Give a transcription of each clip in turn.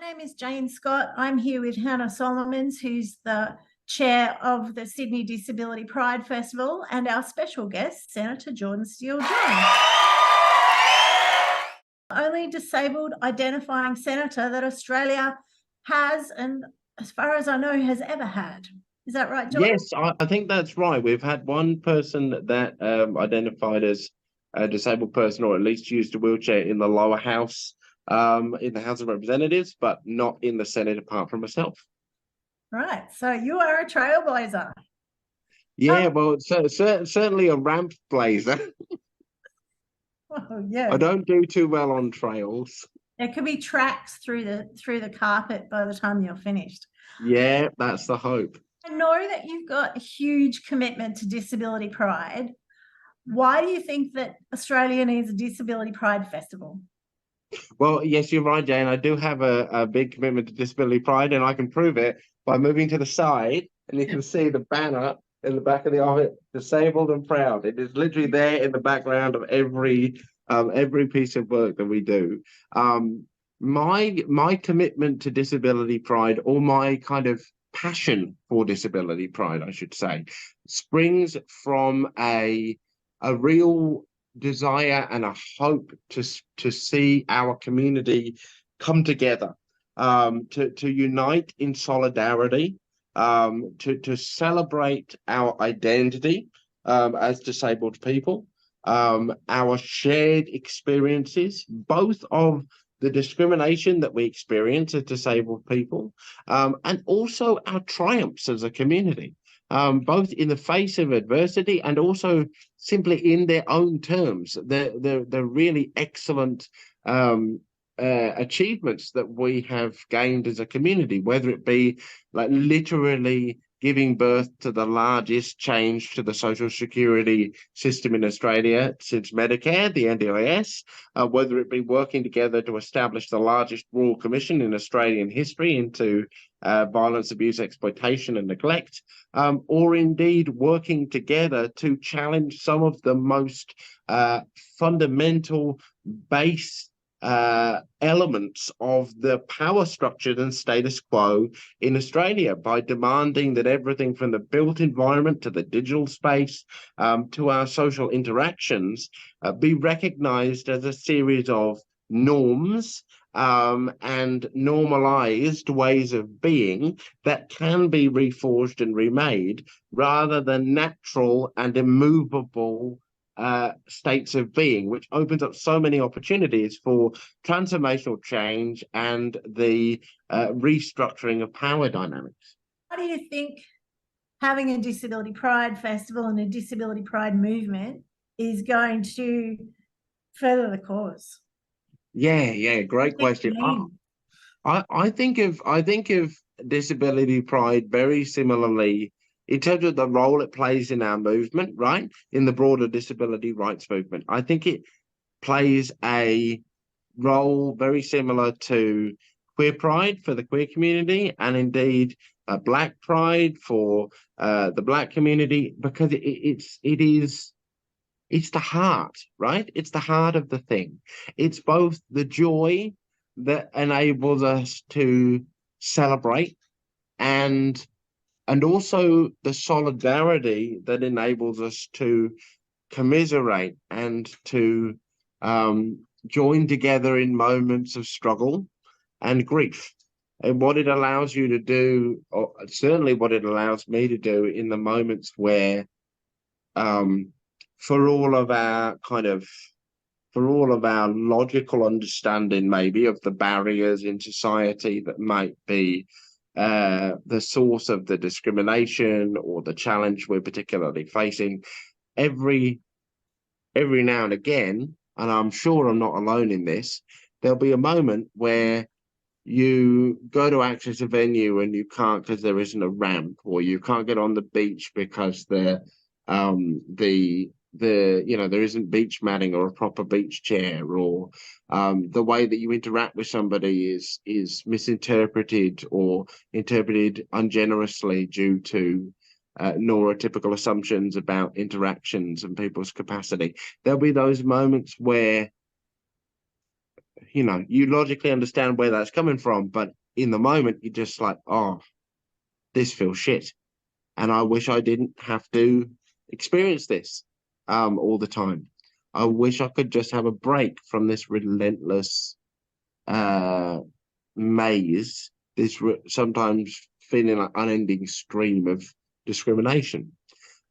name is Jane Scott. I'm here with Hannah Solomons, who's the chair of the Sydney Disability Pride Festival, and our special guest, Senator Jordon Steele-John. Only disabled identifying senator that Australia has, and as far as I know, has ever had. Is that right, Jordon? Yes, I think that's right. We've had one person that identified as a disabled person, or at least used a wheelchair in the lower house, in the House of Representatives, but not in the Senate, apart from myself. Right. So you are a trailblazer. Yeah, well, certainly a ramp blazer. Oh, yeah. I don't do too well on trails. There could be tracks through the carpet by the time you're finished. Yeah, that's the hope. I know that you've got a huge commitment to disability pride. Why do you think that Australia needs a disability pride festival? Well, yes, you're right, Jane. I do have a big commitment to disability pride, and I can prove it by moving to the side, and you can see the banner in the back of the office, disabled and proud. It is literally there in the background of every piece of work that we do. My commitment to disability pride, or my kind of passion for disability pride, I should say, springs from a real desire and a hope to see our community come together, to unite in solidarity, to celebrate our identity as disabled people, our shared experiences, both of the discrimination that we experience as disabled people, and also our triumphs as a community, both in the face of adversity and also simply in their own terms. The really excellent achievements that we have gained as a community, whether it be like literally giving birth to the largest change to the social security system in Australia since Medicare, the NDIS, whether it be working together to establish the largest Royal Commission in Australian history into violence, abuse, exploitation and neglect, or indeed working together to challenge some of the most fundamental base elements of the power structure and status quo in Australia by demanding that everything from the built environment to the digital space, to our social interactions, be recognized as a series of norms and normalized ways of being that can be reforged and remade, rather than natural and immovable states of being, which opens up so many opportunities for transformational change and the restructuring of power dynamics. How do you think having a Disability Pride Festival and a Disability Pride movement is going to further the cause? Yeah, great question. I think of disability pride very similarly in terms of the role it plays in our movement, right? In the broader disability rights movement. I think it plays a role very similar to queer pride for the queer community, and indeed Black pride for the Black community, because it's the heart, right? It's the heart of the thing. It's both the joy that enables us to celebrate, and also the solidarity that enables us to commiserate and to join together in moments of struggle and grief. And what it allows you to do, or certainly what it allows me to do in the moments where, for all of our logical understanding maybe of the barriers in society that might be the source of the discrimination or the challenge we're particularly facing, every now and again, and I'm sure I'm not alone in this, there'll be a moment where you go to access a venue and you can't because there isn't a ramp, or you can't get on the beach because there isn't beach matting or a proper beach chair, or the way that you interact with somebody is misinterpreted or interpreted ungenerously due to neurotypical assumptions about interactions and people's capacity. There'll be those moments where you logically understand where that's coming from, but in the moment, you're just like, oh, this feels shit. And I wish I didn't have to experience this all the time. I wish I could just have a break from this relentless uh, maze, sometimes feeling like unending stream of discrimination.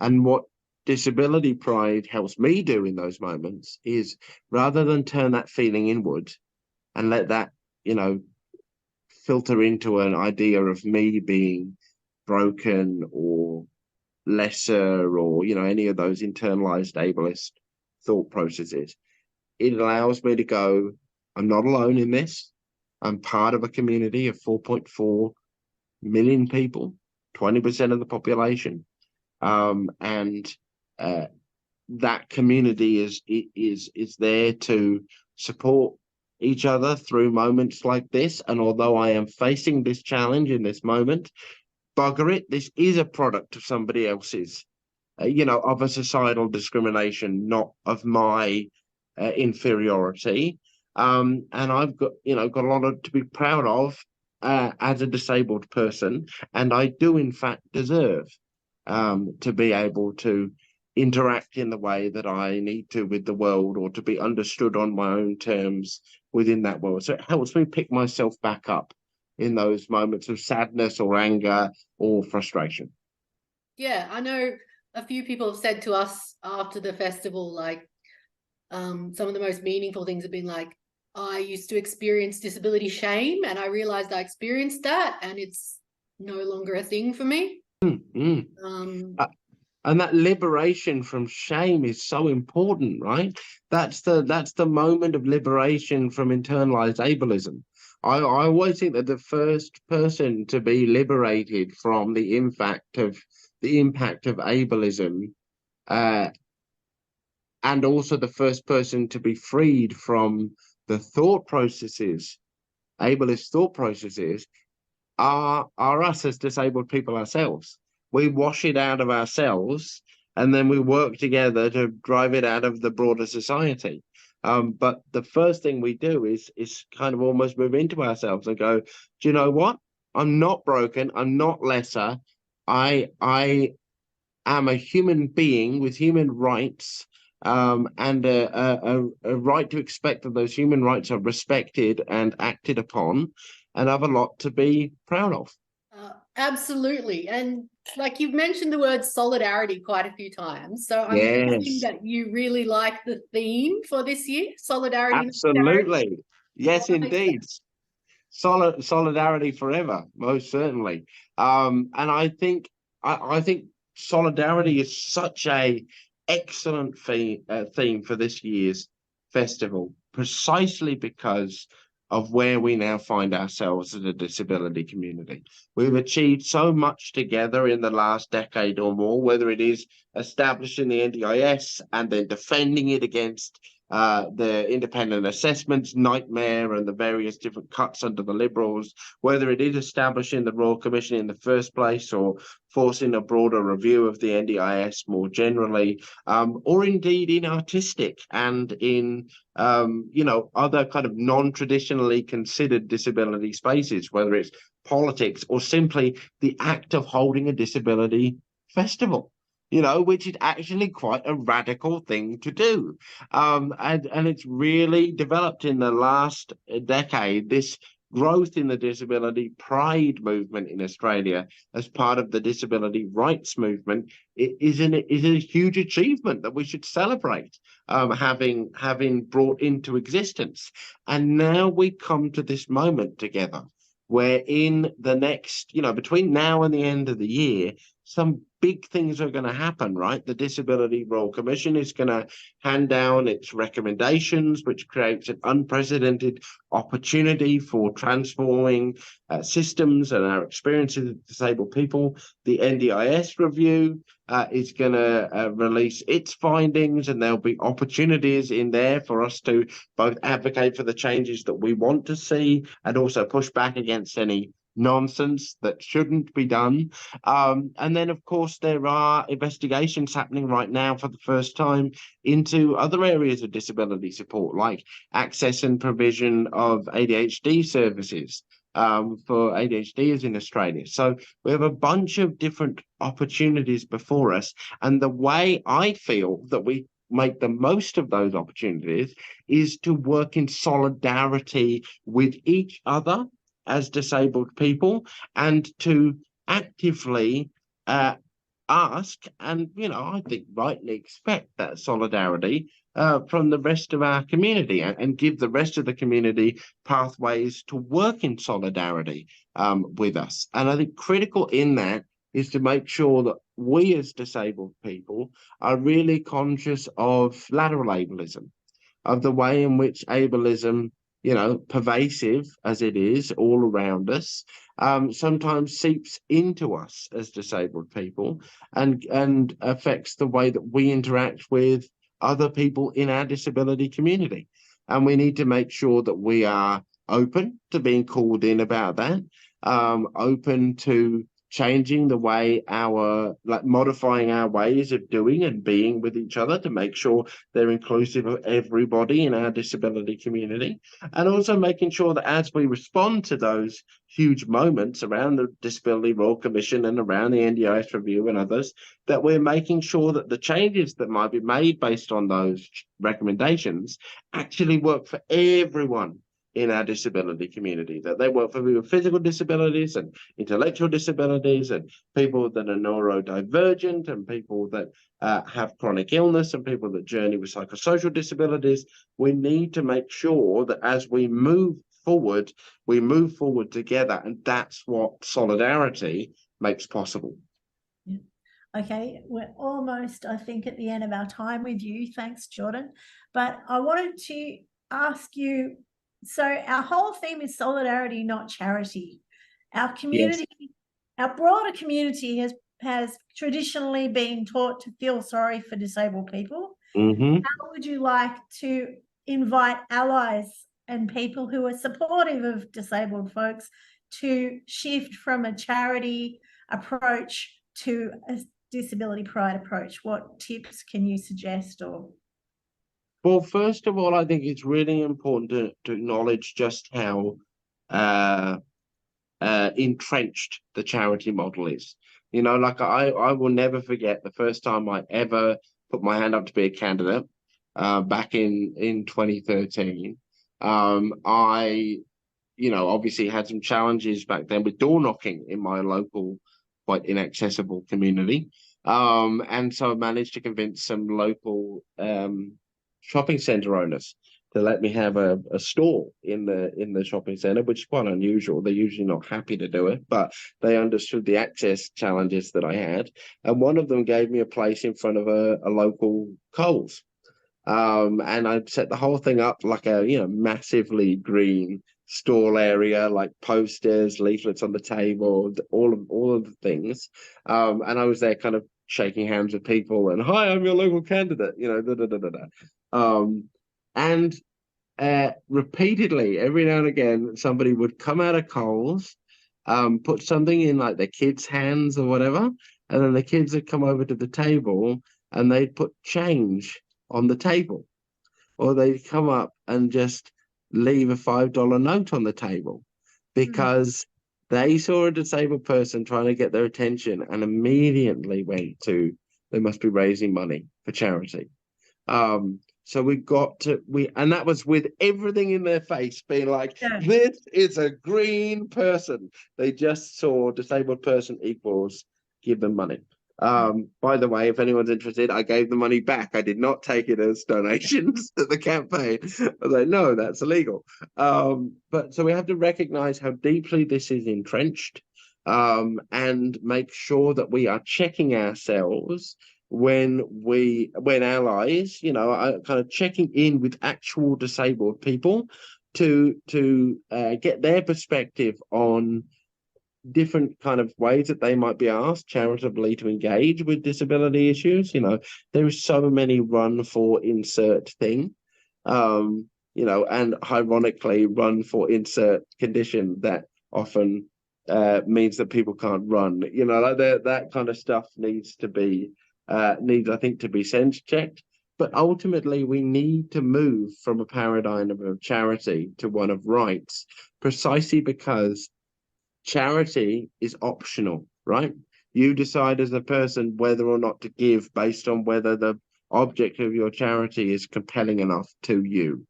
And what disability pride helps me do in those moments is, rather than turn that feeling inward and let that, filter into an idea of me being broken or lesser, or any of those internalized ableist thought processes, it allows me to go, I'm not alone in this. I'm part of a community of 4.4 million people, 20% of the population. And that community is there to support each other through moments like this. And although I am facing this challenge in this moment, bugger it, this is a product of somebody else's, of a societal discrimination, not of my inferiority. And I've got a lot to be proud of as a disabled person, and I do in fact deserve to be able to interact in the way that I need to with the world, or to be understood on my own terms within that world. So it helps me pick myself back up in those moments of sadness or anger or frustration. Yeah, I know a few people have said to us after the festival, like, some of the most meaningful things have been like, I used to experience disability shame, and I realized I experienced that, and it's no longer a thing for me. And that liberation from shame is so important, right? That's the moment of liberation from internalized ableism. I always think that the first person to be liberated from the impact of ableism, and also the first person to be freed from the ableist thought processes, are us as disabled people ourselves. We wash it out of ourselves, and then we work together to drive it out of the broader society. But the first thing we do is kind of almost move into ourselves and go, do you know what? I'm not broken. I'm not lesser. I am a human being with human rights, and a right to expect that those human rights are respected and acted upon, and have a lot to be proud of. Absolutely. And like, you've mentioned the word solidarity quite a few times. So I'm guessing that you really like the theme for this year, solidarity. Absolutely. Yes, indeed. Solidarity forever, most certainly. And I think solidarity is such a excellent theme for this year's festival, precisely because of where we now find ourselves as a disability community. We've achieved so much together in the last decade or more, whether it is establishing the NDIS and then defending it against the independent assessments nightmare and the various different cuts under the Liberals, whether it is establishing the Royal Commission in the first place, or forcing a broader review of the NDIS more generally, or indeed in artistic and in other kind of non-traditionally considered disability spaces, whether it's politics or simply the act of holding a disability festival, which is actually quite a radical thing to do. And it's really developed in the last decade, this growth in the disability pride movement in Australia as part of the disability rights movement. It is a huge achievement that we should celebrate, having brought into existence. And now we come to this moment together where in the next, between now and the end of the year, some big things are going to happen, right? The Disability Royal Commission is going to hand down its recommendations, which creates an unprecedented opportunity for transforming systems and our experiences of disabled people. The NDIS review is going to release its findings, and there'll be opportunities in there for us to both advocate for the changes that we want to see and also push back against any nonsense that shouldn't be done. And then, of course, there are investigations happening right now for the first time into other areas of disability support, like access and provision of ADHD services for ADHDers in Australia. So we have a bunch of different opportunities before us. And the way I feel that we make the most of those opportunities is to work in solidarity with each other as disabled people, and to actively ask and, I think rightly expect that solidarity from the rest of our community, and give the rest of the community pathways to work in solidarity with us. And I think critical in that is to make sure that we as disabled people are really conscious of lateral ableism, of the way in which ableism, pervasive as it is all around us, sometimes seeps into us as disabled people, and affects the way that we interact with other people in our disability community. And we need to make sure that we are open to being called in about that, open to changing the way modifying our ways of doing and being with each other to make sure they're inclusive of everybody in our disability community. And also making sure that as we respond to those huge moments around the Disability Royal Commission and around the NDIS review and others, that we're making sure that the changes that might be made based on those recommendations actually work for everyone in our disability community, that they work for people with physical disabilities and intellectual disabilities, and people that are neurodivergent, and people that have chronic illness, and people that journey with psychosocial disabilities. We need to make sure that as we move forward together, and that's what solidarity makes possible. Yeah. Okay, we're almost, I think, at the end of our time with you. Thanks, Jordon. But I wanted to ask you, so our whole theme is solidarity, not charity. Our community, our broader community has traditionally been taught to feel sorry for disabled people. Mm-hmm. How would you like to invite allies and people who are supportive of disabled folks to shift from a charity approach to a disability pride approach? What tips can you suggest? Well, first of all, I think it's really important to acknowledge just how entrenched the charity model is. I will never forget the first time I ever put my hand up to be a candidate back in 2013. I obviously had some challenges back then with door knocking in my local, quite inaccessible community. And so I managed to convince some local shopping centre owners to let me have a stall in the shopping centre, which is quite unusual. They're usually not happy to do it, but they understood the access challenges that I had. And one of them gave me a place in front of a local Coles. And I set the whole thing up like a massively green stall area, like posters, leaflets on the table, all of the things. And I was there kind of shaking hands with people and, hi, I'm your local candidate, and repeatedly, every now and again, somebody would come out of Coles, put something in like their kids' hands or whatever, and then the kids would come over to the table and they'd put change on the table, or they'd come up and just leave a $5 note on the table because they saw a disabled person trying to get their attention and immediately went to, they must be raising money for charity. So and that was with everything in their face being like, this is a green person. They just saw disabled person equals give them money. By the way, if anyone's interested, I gave the money back. I did not take it as donations to the campaign. I was like, no, that's illegal. But so we have to recognize how deeply this is entrenched, and make sure that we are checking ourselves when allies, are kind of checking in with actual disabled people to get their perspective on different kind of ways that they might be asked charitably to engage with disability issues. There is so many run for insert thing, and ironically run for insert condition that often means that people can't run. You know, like that kind of stuff needs to be I think, to be sense checked. But ultimately, we need to move from a paradigm of charity to one of rights, precisely because charity is optional, right? You decide as a person whether or not to give based on whether the object of your charity is compelling enough to you.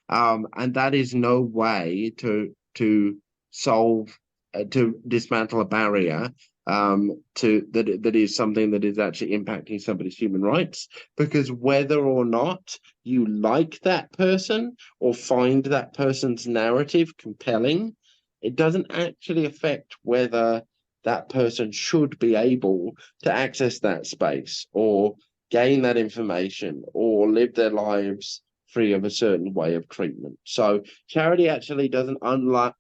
And that is no way to solve to dismantle a barrier that is something that is actually impacting somebody's human rights, because whether or not you like that person or find that person's narrative compelling, it doesn't actually affect whether that person should be able to access that space or gain that information or live their lives free of a certain way of treatment. So charity actually doesn't unlock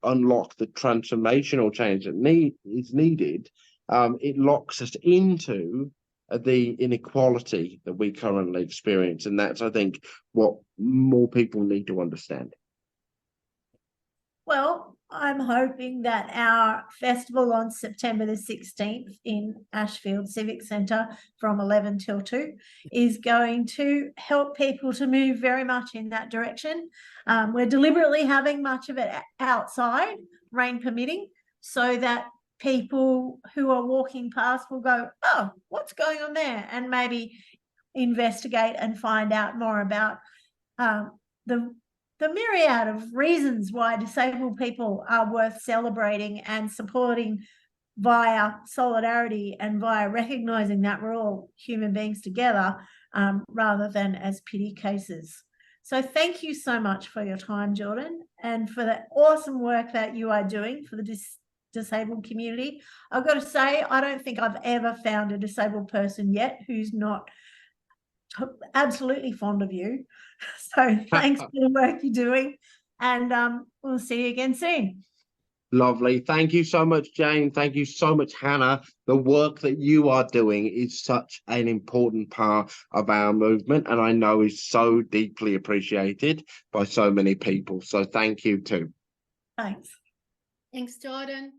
the transformational change that is needed. It locks us into the inequality that we currently experience, and that's, I think, what more people need to understand. Well, I'm hoping that our festival on September the 16th in Ashfield Civic Centre from 11 till 2 is going to help people to move very much in that direction. We're deliberately having much of it outside, rain permitting, so that people who are walking past will go, oh, what's going on there? And maybe investigate and find out more about the myriad of reasons why disabled people are worth celebrating and supporting via solidarity and via recognising that we're all human beings together, rather than as pity cases. So thank you so much for your time, Jordon, and for the awesome work that you are doing for the disabled community. I've got to say, I don't think I've ever found a disabled person yet who's not absolutely fond of you. So thanks for the work you're doing, and we'll see you again soon. Lovely. Thank you so much, Jane. Thank you so much, Hannah. The work that you are doing is such an important part of our movement, and I know is so deeply appreciated by so many people. So thank you too. Thanks. Thanks, Jordan.